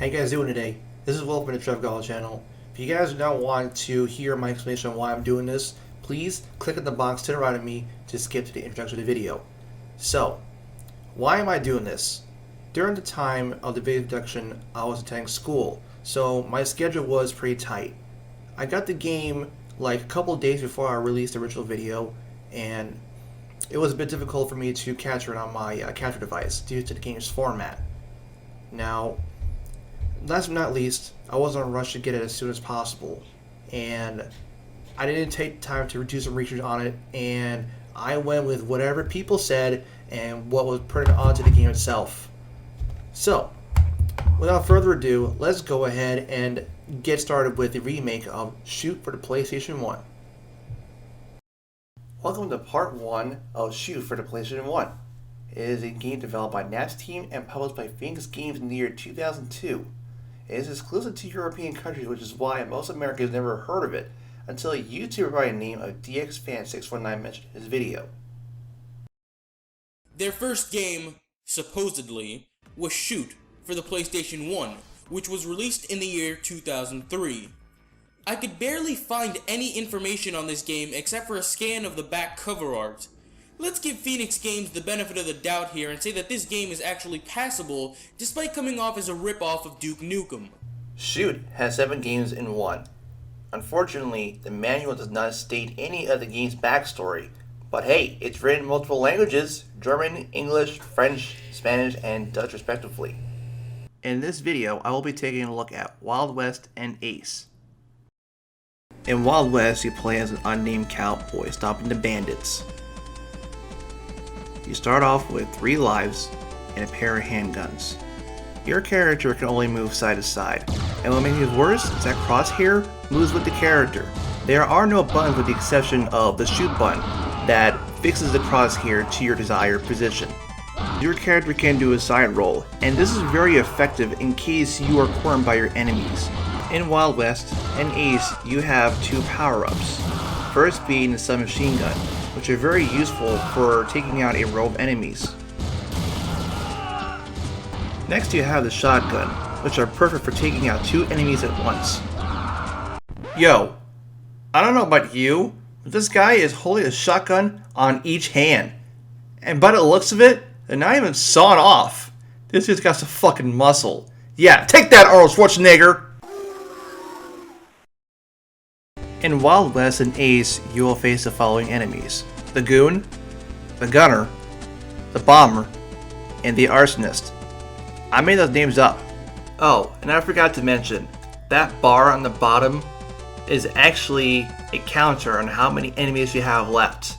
How you guys doing today? This is Will from the Trev Gall channel. If you guys do not want to hear my explanation on why I'm doing this, please click in the box to the right of me to skip to the introduction of the video. So, why am I doing this? During the time of the video introduction, I was attending school, so my schedule was pretty tight. I got the game like a couple days before I released the original video, and it was a bit difficult for me to capture it on my capture device due to the game's format. Now, last but not least, I was in a rush to get it as soon as possible, and I didn't take time to do some research on it, and I went with whatever people said and what was printed onto the game itself. So, without further ado, let's go ahead and get started with the remake of Shoot for the PlayStation 1. Welcome to part 1 of Shoot for the PlayStation 1. It is a game developed by Nat's team and published by Phoenix Games in the year 2002. It is exclusive to European countries, which is why most Americans never heard of it until a YouTuber by the name of DXFan619 mentioned his video. Their first game, supposedly, was Shoot for the PlayStation 1, which was released in the year 2003. I could barely find any information on this game except for a scan of the back cover art. Let's give Phoenix Games the benefit of the doubt here and say that this game is actually passable despite coming off as a rip-off of Duke Nukem. Shoot has 7 games in 1. Unfortunately, the manual does not state any of the game's backstory, but hey, it's written in multiple languages: German, English, French, Spanish, and Dutch respectively. In this video, I will be taking a look at Wild West and Ace. In Wild West, you play as an unnamed cowboy stopping the bandits. You start off with 3 lives and a pair of handguns. Your character can only move side to side, and what makes it worse is that crosshair moves with the character. There are no buttons with the exception of the shoot button that fixes the crosshair to your desired position. Your character can do a side roll, and this is very effective in case you are cornered by your enemies. In Wild West and Ace, you have 2 power-ups. First being the submachine gun, which are very useful for taking out a row of enemies. Next you have the shotgun, which are perfect for taking out 2 enemies at once. Yo, I don't know about you, but this guy is holding a shotgun on each hand. And by the looks of it, they're not even sawed off. This dude's got some fucking muscle. Yeah, take that, Arnold Schwarzenegger! In Wild West and Ace, you will face the following enemies: the goon, the gunner, the bomber, and the arsonist. I made those names up. Oh, and I forgot to mention, that bar on the bottom is actually a counter on how many enemies you have left.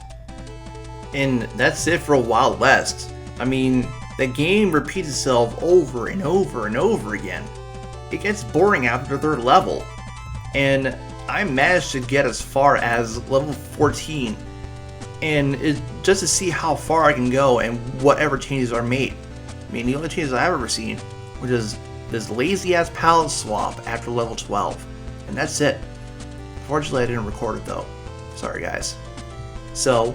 And that's it for Wild West. I mean, the game repeats itself over and over and over again. It gets boring after the 3rd level. And I managed to get as far as level 14, and just to see how far I can go and whatever changes are made. I mean, the only changes I've ever seen, which is this lazy ass palette swap after level 12, and that's it. Fortunately, I didn't record it though. Sorry guys. So,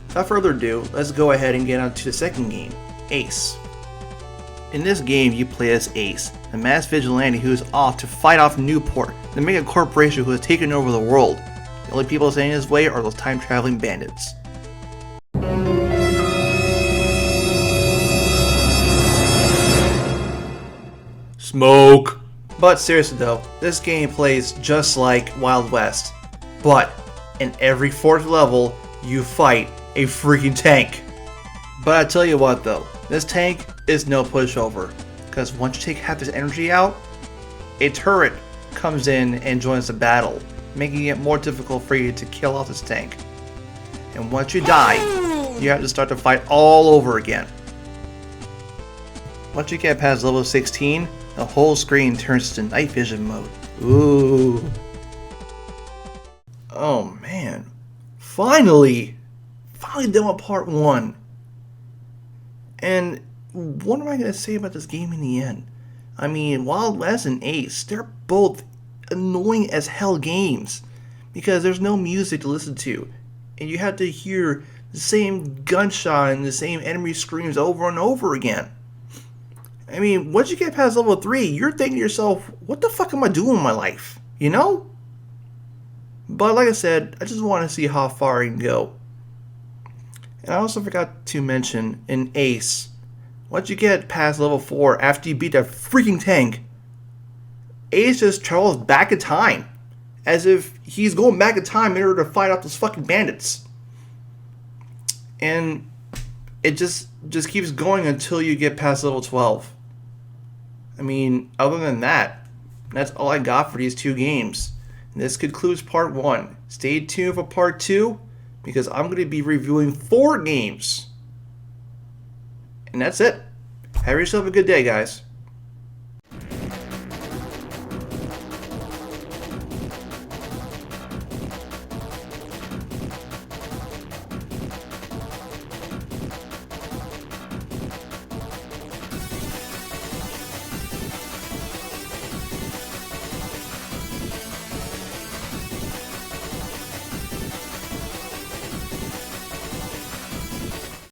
without further ado, let's go ahead and get on to the second game, Ace. In this game, you play as Ace, a masked vigilante who is off to fight off Newport, the mega corporation who has taken over the world. The only people standing in his way are those time-traveling bandits. Smoke! But seriously though, this game plays just like Wild West. But, in every 4th level, you fight a freaking tank. But I tell you what though, this tank is no pushover, because once you take half this energy out, a turret comes in and joins the battle, making it more difficult for you to kill off this tank. And once you die, you have to start the fight all over again. Once you get past level 16, the whole screen turns to night vision mode. Ooh. Oh man. Finally done with part 1. And what am I going to say about this game in the end? I mean, Wild West and Ace, they're both annoying as hell games, because there's no music to listen to, and you have to hear the same gunshot and the same enemy screams over and over again. I mean, once you get past level 3, you're thinking to yourself, what the fuck am I doing with my life? You know? But like I said, I just want to see how far I can go. And I also forgot to mention, in Ace, once you get past level 4, after you beat that freaking tank, Ace just travels back in time. As if he's going back in time in order to fight off those fucking bandits. And it just keeps going until you get past level 12. I mean, other than that, that's all I got for these 2 games. And this concludes part 1. Stay tuned for part 2, because I'm going to be reviewing 4 games. And that's it. Have yourself a good day, guys.